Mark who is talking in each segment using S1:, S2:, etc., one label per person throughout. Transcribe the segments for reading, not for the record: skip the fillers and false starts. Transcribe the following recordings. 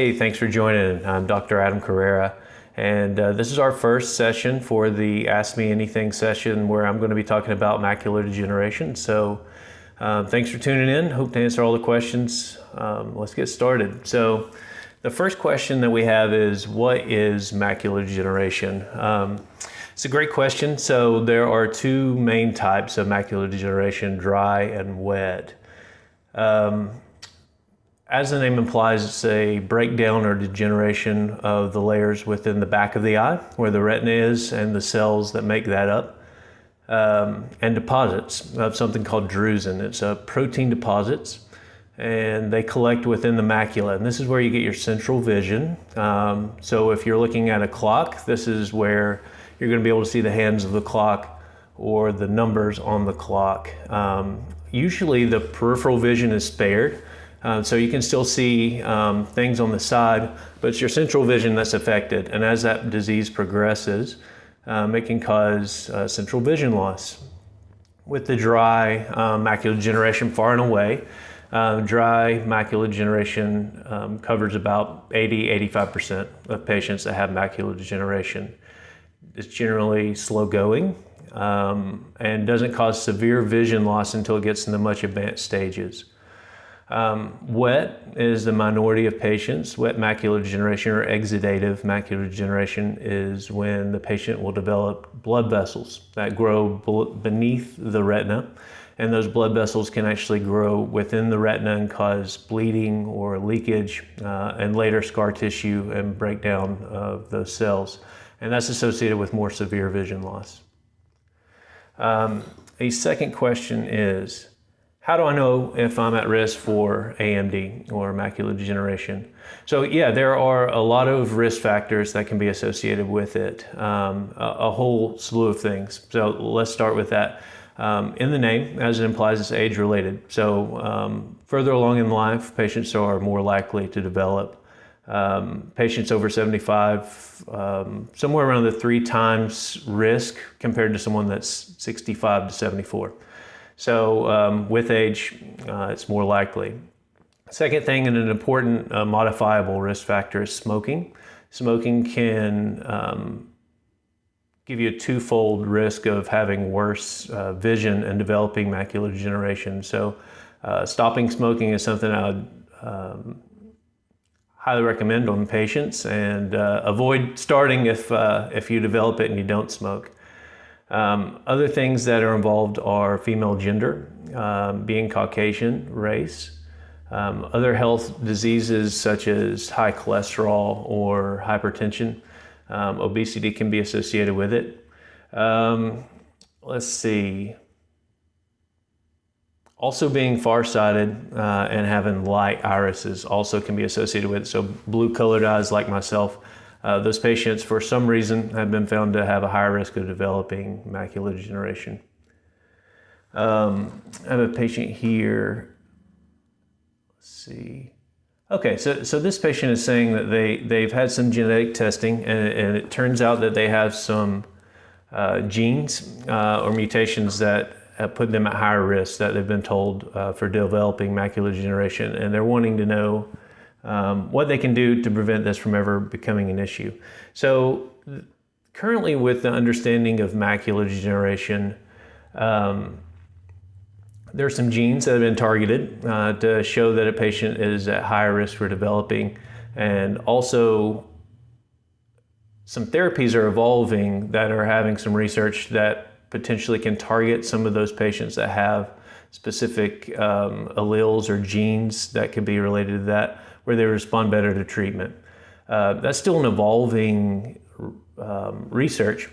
S1: Hey, thanks for joining. I'm Dr. Adam Carrera, and this is our first session for the Ask Me Anything session where I'm going to be talking about macular degeneration. So thanks for tuning in. Hope to answer all the questions. Let's get started. So the first question that we have is, what is macular degeneration? It's a great question. So there are two main types of macular degeneration, dry and wet. As the name implies, it's a breakdown or degeneration of the layers within the back of the eye, where the retina is and the cells that make that up, and deposits of something called drusen. It's protein deposits, and they collect within the macula. And this is where you get your central vision. So if you're looking at a clock, this is where you're going to be able to see the hands of the clock or the numbers on the clock. Usually the peripheral vision is spared. So you can still see things on the side, but it's your central vision that's affected. And as that disease progresses, it can cause central vision loss. With the dry macular degeneration, far and away, dry macular degeneration covers about 80-85% of patients that have macular degeneration. It's generally slow going and doesn't cause severe vision loss until it gets into much advanced stages. Wet is the minority of patients. Wet macular degeneration or exudative macular degeneration is when the patient will develop blood vessels that grow beneath the retina, and those blood vessels can actually grow within the retina and cause bleeding or leakage and later scar tissue and breakdown of those cells, and that's associated with more severe vision loss. A second question is, how do I know if I'm at risk for AMD or macular degeneration? So yeah, there are a lot of risk factors that can be associated with it, a whole slew of things. So let's start with that. In the name, as it implies, it's age-related. So further along in life, patients are more likely to develop. Patients over 75, somewhere around the 3 times risk compared to someone that's 65 to 74. So with age, it's more likely. Second thing, and an important modifiable risk factor, is smoking. Smoking can give you a twofold risk of having worse vision and developing macular degeneration. So stopping smoking is something I would highly recommend on patients, and avoid starting if you develop it and you don't smoke. Other things that are involved are female gender, being Caucasian, race, other health diseases such as high cholesterol or hypertension. Obesity can be associated with it. Let's see. Also being farsighted and having light irises also can be associated with it. So blue-colored eyes like myself, those patients, for some reason, have been found to have a higher risk of developing macular degeneration. I have a patient here. Let's see. Okay, so this patient is saying that they've had some genetic testing, and it turns out that they have some genes or mutations that have put them at higher risk, that they've been told for developing macular degeneration, and they're wanting to know what they can do to prevent this from ever becoming an issue. So currently, with the understanding of macular degeneration, there are some genes that have been targeted to show that a patient is at higher risk for developing, and also some therapies are evolving that are having some research that potentially can target some of those patients that have specific alleles or genes that could be related to that, where they respond better to treatment. That's still an evolving research,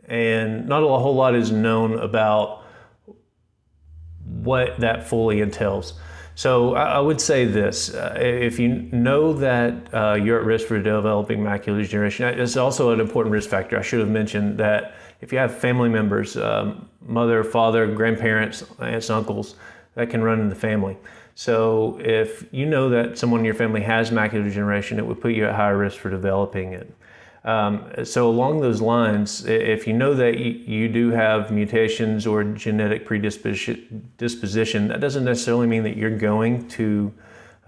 S1: and not a whole lot is known about what that fully entails. So I would say this, if you know that you're at risk for developing macular degeneration, it's also an important risk factor. I should have mentioned that if you have family members, mother, father, grandparents, aunts, uncles, that can run in the family. So if you know that someone in your family has macular degeneration, it would put you at higher risk for developing it. So along those lines, if you know that you do have mutations or genetic predisposition, that doesn't necessarily mean that you're going to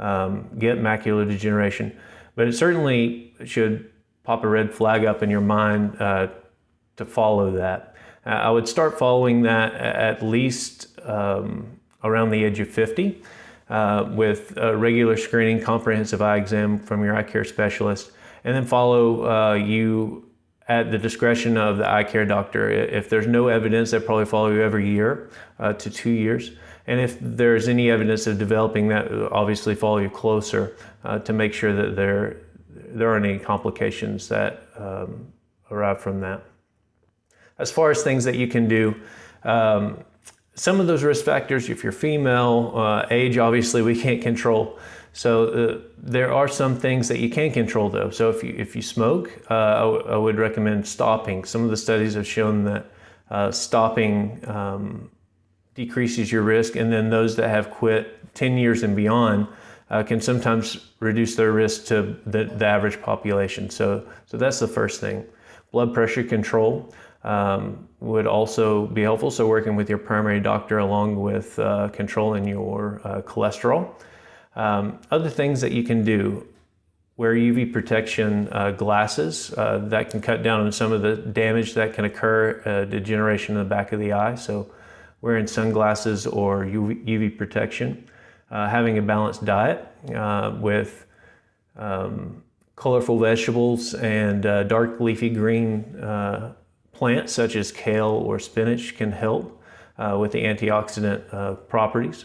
S1: get macular degeneration. But it certainly should pop a red flag up in your mind to follow that. I would start following that at least around the age of 50 with regular screening, comprehensive eye exam from your eye care specialist, and then follow you at the discretion of the eye care doctor. If there's no evidence, they'll probably follow you every year to 2 years. And if there's any evidence of developing that, obviously follow you closer to make sure that there aren't any complications that arrive from that. As far as things that you can do, some of those risk factors, if you're female, age obviously we can't control. So there are some things that you can control though. So if you smoke, I would recommend stopping. Some of the studies have shown that stopping decreases your risk, and then those that have quit 10 years and beyond can sometimes reduce their risk to the average population. So that's the first thing. Blood pressure control would also be helpful. So working with your primary doctor along with controlling your cholesterol. Other things that you can do, wear UV protection glasses that can cut down on some of the damage that can occur, degeneration in the back of the eye. So wearing sunglasses or UV protection. Having a balanced diet with colorful vegetables and dark leafy green plants such as kale or spinach can help with the antioxidant properties.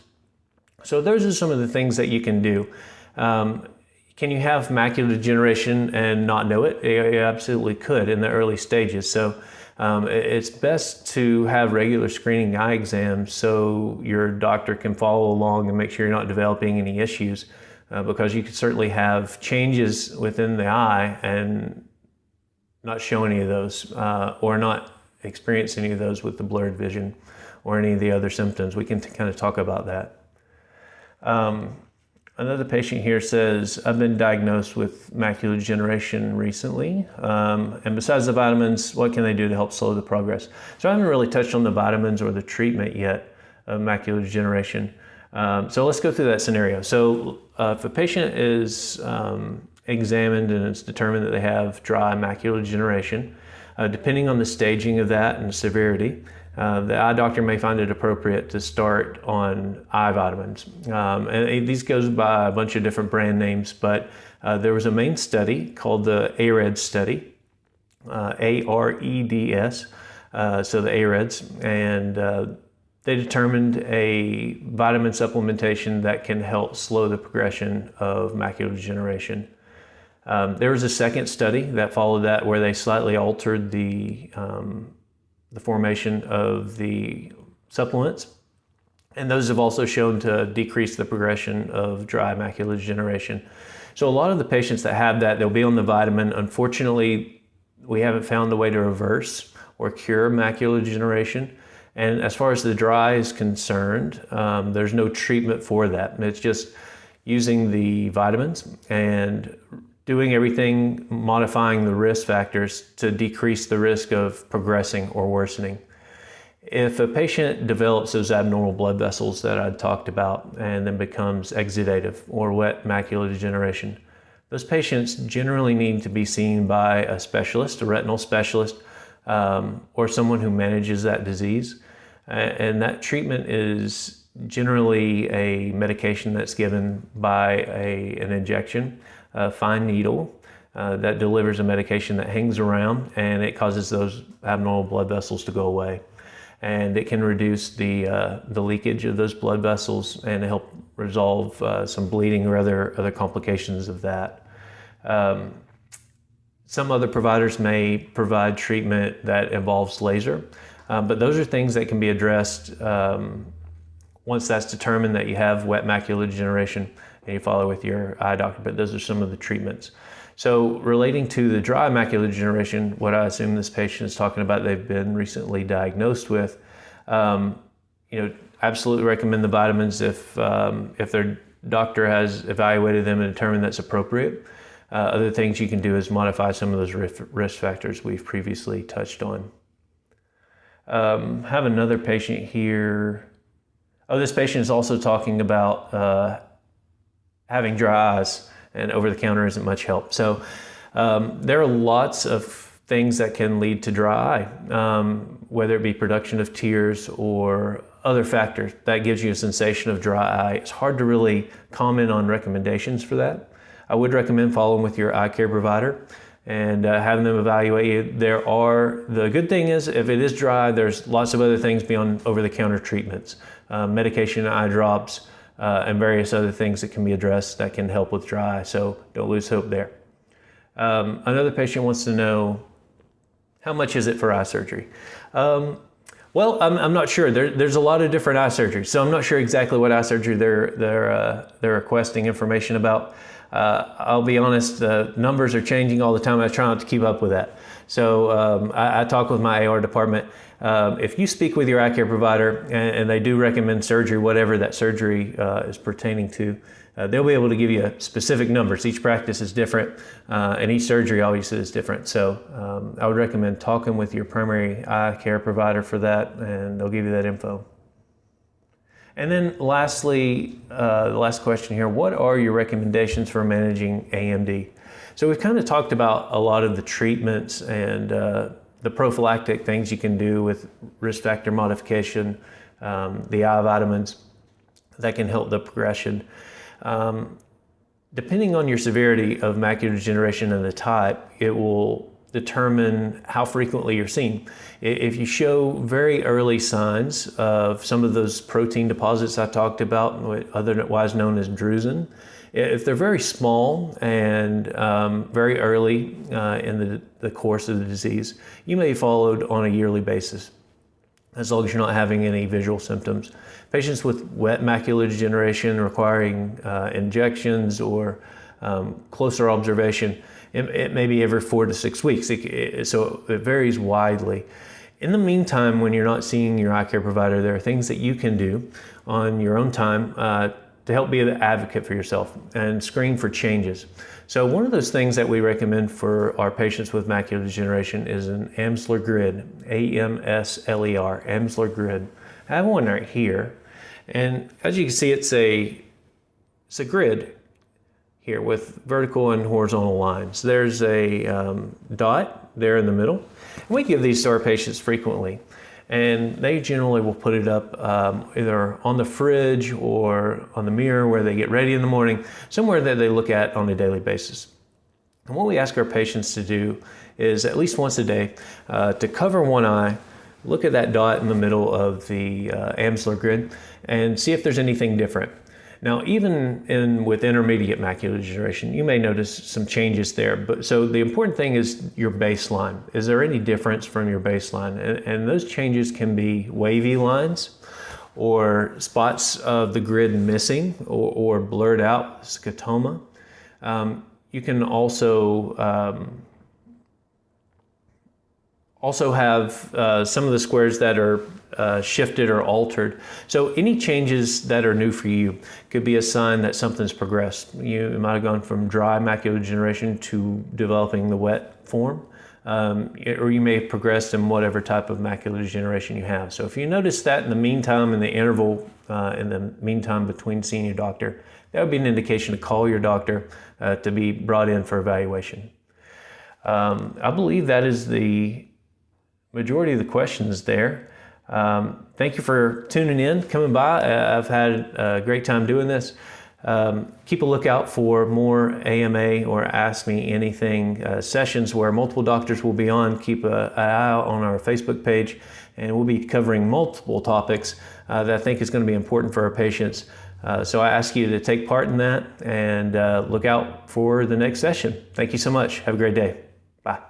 S1: So those are some of the things that you can do. Can you have macular degeneration and not know it? You absolutely could in the early stages. So it's best to have regular screening eye exams so your doctor can follow along and make sure you're not developing any issues, because you could certainly have changes within the eye and not show any of those or not experience any of those with the blurred vision or any of the other symptoms. We can kind of talk about that. Another patient here says, I've been diagnosed with macular degeneration recently, and besides the vitamins, what can they do to help slow the progress? So I haven't really touched on the vitamins or the treatment yet of macular degeneration. So let's go through that scenario. So if a patient is examined and it's determined that they have dry macular degeneration, depending on the staging of that and severity, the eye doctor may find it appropriate to start on eye vitamins. And these goes by a bunch of different brand names, but there was a main study called the AREDS study, AREDS, so the AREDS, and they determined a vitamin supplementation that can help slow the progression of macular degeneration. There was a second study that followed that where they slightly altered the formation of the supplements, and those have also shown to decrease the progression of dry macular degeneration. So a lot of the patients that have that, they'll be on the vitamin. Unfortunately, we haven't found a way to reverse or cure macular degeneration. And as far as the dry is concerned, there's no treatment for that. It's just using the vitamins and doing everything, modifying the risk factors to decrease the risk of progressing or worsening. If a patient develops those abnormal blood vessels that I talked about and then becomes exudative or wet macular degeneration, those patients generally need to be seen by a specialist, a retinal specialist, or someone who manages that disease. And that treatment is generally a medication that's given by an injection, a fine needle that delivers a medication that hangs around, and it causes those abnormal blood vessels to go away. And it can reduce the leakage of those blood vessels and help resolve some bleeding or other complications of that. Some other providers may provide treatment that involves laser, but those are things that can be addressed once that's determined that you have wet macular degeneration and you follow with your eye doctor, but those are some of the treatments. So relating to the dry macular degeneration, what I assume this patient is talking about they've been recently diagnosed with, absolutely recommend the vitamins if their doctor has evaluated them and determined that's appropriate. Other things you can do is modify some of those risk factors we've previously touched on. Have another patient here. Oh, this patient is also talking about having dry eyes, and over-the-counter isn't much help. So there are lots of things that can lead to dry eye, whether it be production of tears or other factors that gives you a sensation of dry eye. It's hard to really comment on recommendations for that. I would recommend following with your eye care provider and having them evaluate you. The good thing is, if it is dry, there's lots of other things beyond over-the-counter treatments, medication, eye drops, and various other things that can be addressed that can help with dry eye, so don't lose hope there. Another patient wants to know, how much is it for eye surgery? Well, I'm not sure. There's a lot of different eye surgeries, so I'm not sure exactly what eye surgery they're requesting information about. I'll be honest, numbers are changing all the time. I try not to keep up with that. So I talk with my AR department. If you speak with your eye care provider and they do recommend surgery, whatever that surgery is pertaining to, they'll be able to give you specific numbers. Each practice is different, and each surgery obviously is different. So I would recommend talking with your primary eye care provider for that, and they'll give you that info. And then lastly, the last question here, what are your recommendations for managing AMD? So we've kind of talked about a lot of the treatments and the prophylactic things you can do with risk factor modification, the eye vitamins that can help the progression. Depending on your severity of macular degeneration and the type, it will determine how frequently you're seen. If you show very early signs of some of those protein deposits I talked about, otherwise known as drusen, if they're very small and very early in the course of the disease, you may be followed on a yearly basis, as long as you're not having any visual symptoms. Patients with wet macular degeneration requiring injections or closer observation, it may be every 4 to 6 weeks, so it varies widely. In the meantime, when you're not seeing your eye care provider, there are things that you can do on your own time to help be an advocate for yourself and screen for changes. So one of those things that we recommend for our patients with macular degeneration is an Amsler grid, A-M-S-L-E-R, Amsler grid. I have one right here, and as you can see, it's a grid here with vertical and horizontal lines. There's a dot there in the middle, and we give these to our patients frequently. And they generally will put it up either on the fridge or on the mirror where they get ready in the morning, somewhere that they look at on a daily basis. And what we ask our patients to do is at least once a day to cover one eye, look at that dot in the middle of the Amsler grid, and see if there's anything different. Now, even with intermediate macular degeneration, you may notice some changes there. So the important thing is your baseline. Is there any difference from your baseline? And those changes can be wavy lines or spots of the grid missing or blurred out, scotoma. You can also have some of the squares that are shifted or altered. So any changes that are new for you could be a sign that something's progressed. You might have gone from dry macular degeneration to developing the wet form, or you may have progressed in whatever type of macular degeneration you have. So if you notice that in the meantime, in the interval, in the meantime between seeing your doctor, that would be an indication to call your doctor to be brought in for evaluation. I believe that is the majority of the questions there. Thank you for tuning in, coming by. I've had a great time doing this. Keep a lookout for more AMA or Ask Me Anything sessions where multiple doctors will be on. Keep an eye out on our Facebook page, and we'll be covering multiple topics that I think is going to be important for our patients. So I ask you to take part in that and look out for the next session. Thank you so much. Have a great day. Bye.